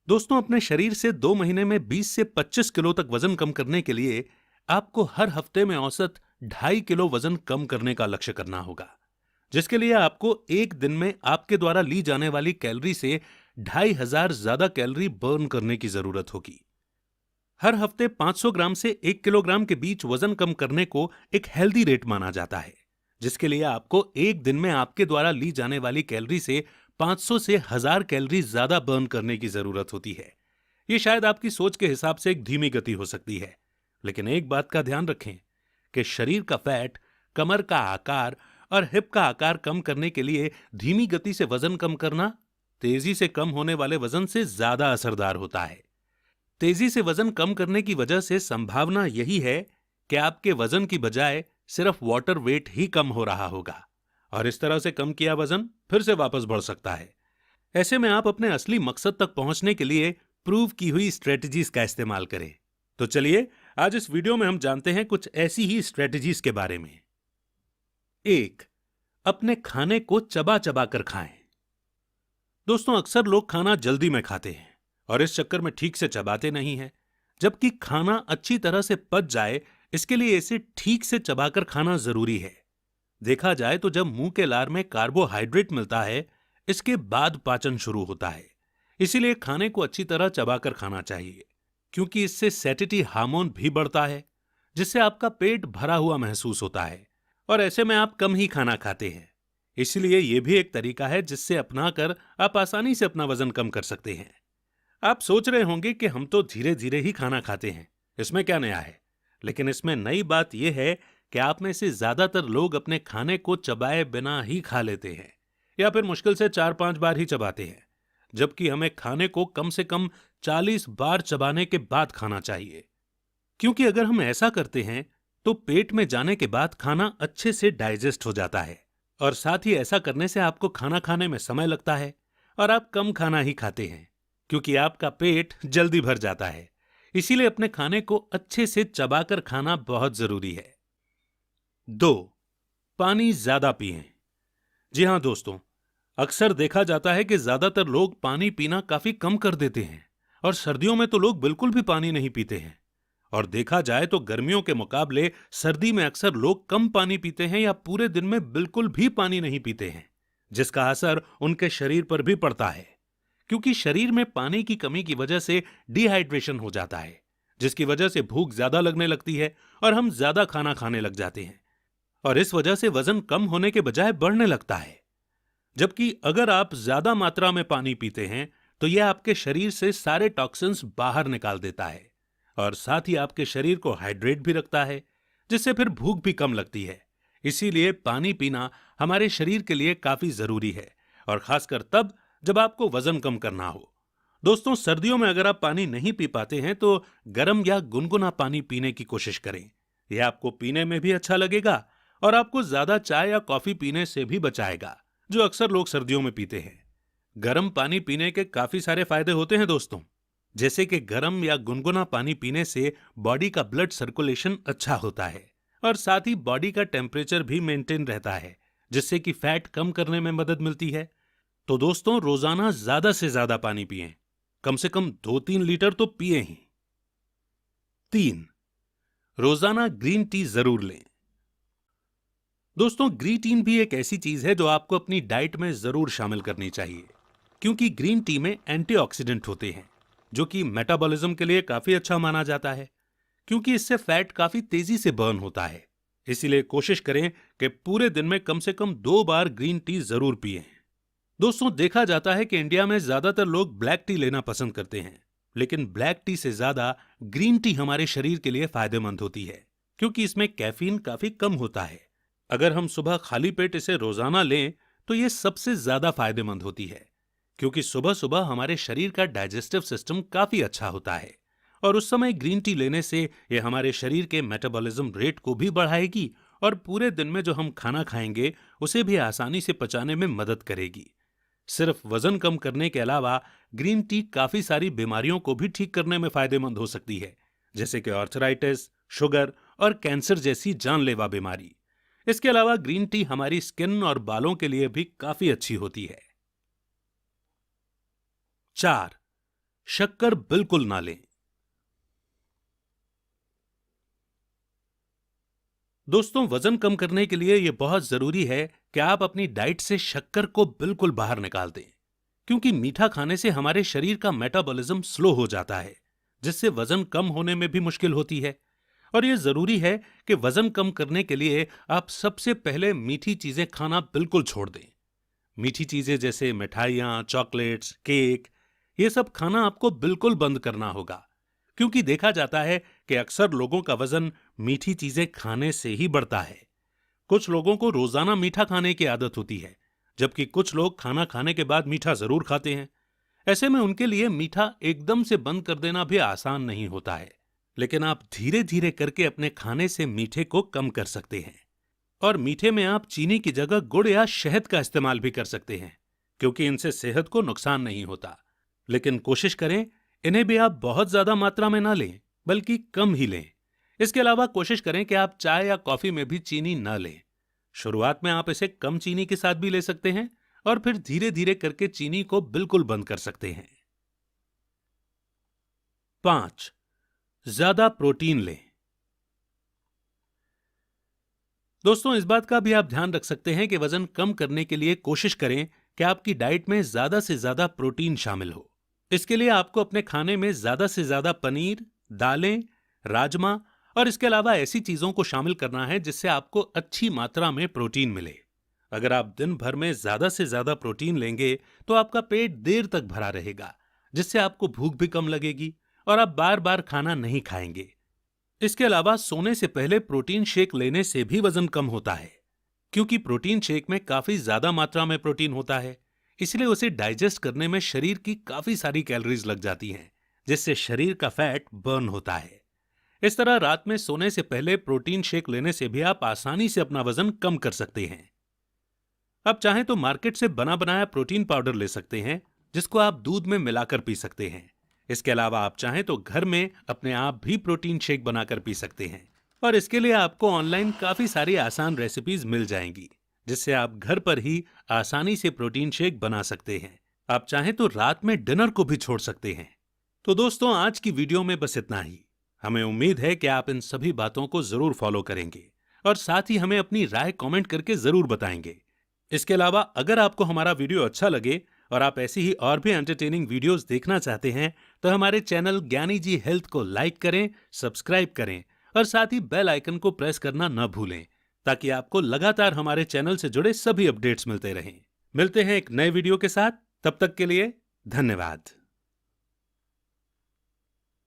दोस्तों, अपने शरीर से 2 महीने में 20 से 25 किलो तक वजन कम करने के लिए आपको हर हफ्ते में औसत 2.5 किलो वजन कम करने का लक्ष्य करना होगा, जिसके लिए आपको एक दिन में आपके द्वारा ली जाने वाली कैलोरी से 2,500 ज्यादा कैलोरी बर्न करने की जरूरत होगी। हर हफ्ते 500 ग्राम से 1 किलोग्राम के बीच वजन कम करने को एक हेल्दी रेट माना जाता है, जिसके लिए आपको एक दिन में आपके द्वारा ली जाने वाली कैलोरी से 500 से 1000 कैलोरी ज्यादा बर्न करने की जरूरत होती है। ये शायद आपकी सोच के हिसाब से एक धीमी गति हो सकती है, लेकिन एक बात का ध्यान रखें कि शरीर का फैट, कमर का आकार और हिप का आकार कम करने के लिए धीमी गति से वजन कम करना तेजी से कम होने वाले वजन से ज्यादा असरदार होता है। तेजी से वजन कम करने की वजह से संभावना यही है कि आपके वजन की बजाय सिर्फ वाटर वेट ही कम हो रहा होगा, और इस तरह से कम किया वजन फिर से वापस बढ़ सकता है। ऐसे में आप अपने असली मकसद तक पहुंचने के लिए प्रूव की हुई स्ट्रेटजीज का इस्तेमाल करें। तो चलिए, आज इस वीडियो में हम जानते हैं कुछ ऐसी ही स्ट्रेटजीज के बारे में। 1. अपने खाने को चबा चबा कर खाएं। दोस्तों, अक्सर लोग खाना जल्दी में खाते हैं और इस चक्कर में ठीक से चबाते नहीं हैं, जबकि खाना अच्छी तरह से पच जाए इसके लिए इसे ठीक से चबाकर खाना जरूरी है। देखा जाए तो जब मुंह के लार में कार्बोहाइड्रेट मिलता है, इसके बाद पाचन शुरू होता है। इसीलिए खाने को अच्छी तरह चबाकर खाना चाहिए, क्योंकि इससे सैटिटी हार्मोन भी बढ़ता है, जिससे आपका पेट भरा हुआ महसूस होता है और ऐसे में आप कम ही खाना खाते हैं। इसलिए यह भी एक तरीका है जिससे अपनाकर आप आसानी से अपना वजन कम कर सकते हैं। आप सोच रहे होंगे कि हम तो धीरे धीरे ही खाना खाते हैं, इसमें क्या नया है? लेकिन इसमें नई बात यह है कि आप में से ज्यादातर लोग अपने खाने को चबाए बिना ही खा लेते हैं, या फिर मुश्किल से 4-5 बार ही चबाते हैं, जबकि हमें खाने को कम से कम 40 बार चबाने के बाद खाना चाहिए। क्योंकि अगर हम ऐसा करते हैं तो पेट में जाने के बाद खाना अच्छे से डाइजेस्ट हो जाता है, और साथ ही ऐसा करने से आपको खाना खाने में समय लगता है और आप कम खाना ही खाते हैं, क्योंकि आपका पेट जल्दी भर जाता है। इसीलिए अपने खाने को अच्छे से चबाकर खाना बहुत जरूरी है। 2. पानी ज्यादा पिएं। जी हां दोस्तों, अक्सर देखा जाता है कि ज्यादातर लोग पानी पीना काफी कम कर देते हैं, और सर्दियों में तो लोग बिल्कुल भी पानी नहीं पीते हैं। और देखा जाए तो गर्मियों के मुकाबले सर्दी में अक्सर लोग कम पानी पीते हैं या पूरे दिन में बिल्कुल भी पानी नहीं पीते हैं, जिसका असर उनके शरीर पर भी पड़ता है। क्योंकि शरीर में पानी की कमी की वजह से डिहाइड्रेशन हो जाता है, जिसकी वजह से भूख ज्यादा लगने लगती है और हम ज्यादा खाना खाने लग जाते हैं, और इस वजह से वजन कम होने के बजाय बढ़ने लगता है। जबकि अगर आप ज्यादा मात्रा में पानी पीते हैं तो यह आपके शरीर से सारे टॉक्सिन्स बाहर निकाल देता है, और साथ ही आपके शरीर को हाइड्रेट भी रखता है, जिससे फिर भूख भी कम लगती है। इसीलिए पानी पीना हमारे शरीर के लिए काफी जरूरी है, और खासकर तब जब आपको वजन कम करना हो। दोस्तों, सर्दियों में अगर आप पानी नहीं पी पाते हैं तो गर्म या गुनगुना पानी पीने की कोशिश करें। यह आपको पीने में भी अच्छा लगेगा और आपको ज्यादा चाय या कॉफी पीने से भी बचाएगा, जो अक्सर लोग सर्दियों में पीते हैं। गर्म पानी पीने के काफी सारे फायदे होते हैं दोस्तों, जैसे कि गर्म या गुनगुना पानी पीने से बॉडी का ब्लड सर्कुलेशन अच्छा होता है, और साथ ही बॉडी का टेम्परेचर भी मेंटेन रहता है, जिससे कि फैट कम करने में मदद मिलती है। तो दोस्तों, रोजाना ज्यादा से ज्यादा पानी पिएं, कम से कम 2-3 लीटर तो पिए ही। 3. रोजाना ग्रीन टी जरूर लें। दोस्तों, ग्रीन टी भी एक ऐसी चीज है जो आपको अपनी डाइट में जरूर शामिल करनी चाहिए, क्योंकि ग्रीन टी में एंटीऑक्सीडेंट होते हैं, जो कि मेटाबॉलिज्म के लिए काफी अच्छा माना जाता है, क्योंकि इससे फैट काफी तेजी से बर्न होता है। इसीलिए कोशिश करें कि पूरे दिन में कम से कम 2 बार ग्रीन टी जरूर पिएं। दोस्तों, देखा जाता है कि इंडिया में ज्यादातर लोग ब्लैक टी लेना पसंद करते हैं, लेकिन ब्लैक टी से ज्यादा ग्रीन टी हमारे शरीर के लिए फायदेमंद होती है, क्योंकि इसमें कैफीन काफी कम होता है। अगर हम सुबह खाली पेट इसे रोजाना लें तो यह सबसे ज्यादा फायदेमंद होती है, क्योंकि सुबह सुबह हमारे शरीर का डाइजेस्टिव सिस्टम काफी अच्छा होता है, और उस समय ग्रीन टी लेने से यह हमारे शरीर के मेटाबॉलिज्म रेट को भी बढ़ाएगी, और पूरे दिन में जो हम खाना खाएंगे उसे भी आसानी से पचाने में मदद करेगी। सिर्फ वजन कम करने के अलावा ग्रीन टी काफी सारी बीमारियों को भी ठीक करने में फायदेमंद हो सकती है, जैसे कि आर्थराइटिस, शुगर और कैंसर जैसी जानलेवा बीमारी। इसके अलावा ग्रीन टी हमारी स्किन और बालों के लिए भी काफी अच्छी होती है। 4. शक्कर बिल्कुल ना लें। दोस्तों, वजन कम करने के लिए यह बहुत जरूरी है कि आप अपनी डाइट से शक्कर को बिल्कुल बाहर निकाल दें, क्योंकि मीठा खाने से हमारे शरीर का मेटाबॉलिज्म स्लो हो जाता है, जिससे वजन कम होने में भी मुश्किल होती है। और यह जरूरी है कि वजन कम करने के लिए आप सबसे पहले मीठी चीजें खाना बिल्कुल छोड़ दें। मीठी चीजें जैसे मिठाइयाँ, चॉकलेट्स, केक, ये सब खाना आपको बिल्कुल बंद करना होगा, क्योंकि देखा जाता है कि अक्सर लोगों का वजन मीठी चीजें खाने से ही बढ़ता है। कुछ लोगों को रोजाना मीठा खाने की आदत होती है, जबकि कुछ लोग खाना खाने के बाद मीठा जरूर खाते हैं। ऐसे में उनके लिए मीठा एकदम से बंद कर देना भी आसान नहीं होता है, लेकिन आप धीरे धीरे करके अपने खाने से मीठे को कम कर सकते हैं। और मीठे में आप चीनी की जगह गुड़ या शहद का इस्तेमाल भी कर सकते हैं, क्योंकि इनसे सेहत को नुकसान नहीं होता। लेकिन कोशिश करें इन्हें भी आप बहुत ज्यादा मात्रा में ना लें, बल्कि कम ही लें। इसके अलावा कोशिश करें कि आप चाय या कॉफी में भी चीनी न लें। शुरुआत में आप इसे कम चीनी के साथ भी ले सकते हैं और फिर धीरे धीरे करके चीनी को बिल्कुल बंद कर सकते हैं। 5. ज्यादा प्रोटीन लें। दोस्तों, इस बात का भी आप ध्यान रख सकते हैं कि वजन कम करने के लिए कोशिश करें कि आपकी डाइट में ज्यादा से ज्यादा प्रोटीन शामिल हो। इसके लिए आपको अपने खाने में ज्यादा से ज्यादा पनीर, दालें, राजमा और इसके अलावा ऐसी चीजों को शामिल करना है जिससे आपको अच्छी मात्रा में प्रोटीन मिले। अगर आप दिन भर में ज्यादा से ज्यादा प्रोटीन लेंगे तो आपका पेट देर तक भरा रहेगा, जिससे आपको भूख भी कम लगेगी और आप बार बार खाना नहीं खाएंगे। इसके अलावा सोने से पहले प्रोटीन शेक लेने से भी वजन कम होता है, क्योंकि प्रोटीन शेक में काफी ज्यादा मात्रा में प्रोटीन होता है, इसलिए उसे डाइजेस्ट करने में शरीर की काफी सारी कैलोरीज लग जाती हैं, जिससे शरीर का फैट बर्न होता है। इस तरह रात में सोने से पहले प्रोटीन शेक लेने से भी आप आसानी से अपना वजन कम कर सकते हैं। आप चाहें तो मार्केट से बना बनाया प्रोटीन पाउडर ले सकते हैं, जिसको आप दूध में मिलाकर पी सकते हैं। इसके अलावा आप चाहें तो घर में अपने आप भी प्रोटीन शेक बनाकर पी सकते हैं, और इसके लिए आपको ऑनलाइन काफी सारी आसान रेसिपीज मिल जाएंगी, जिससे आप घर पर ही आसानी से प्रोटीन शेक बना सकते हैं। आप चाहें तो रात में डिनर को भी छोड़ सकते हैं। तो दोस्तों, आज की वीडियो में बस इतना ही। हमें उम्मीद है कि आप इन सभी बातों को जरूर फॉलो करेंगे और साथ ही हमें अपनी राय कमेंट करके जरूर बताएंगे। इसके अलावा अगर आपको हमारा वीडियो अच्छा लगे और आप ऐसी ही और भी एंटरटेनिंग वीडियोस देखना चाहते हैं तो हमारे चैनल ज्ञानी जी हेल्थ को लाइक करें, सब्सक्राइब करें और साथ ही बेल आइकन को प्रेस करना न भूलें, ताकि आपको लगातार हमारे चैनल से जुड़े सभी अपडेट्स मिलते रहें। मिलते हैं एक नए वीडियो के साथ, तब तक के लिए धन्यवाद।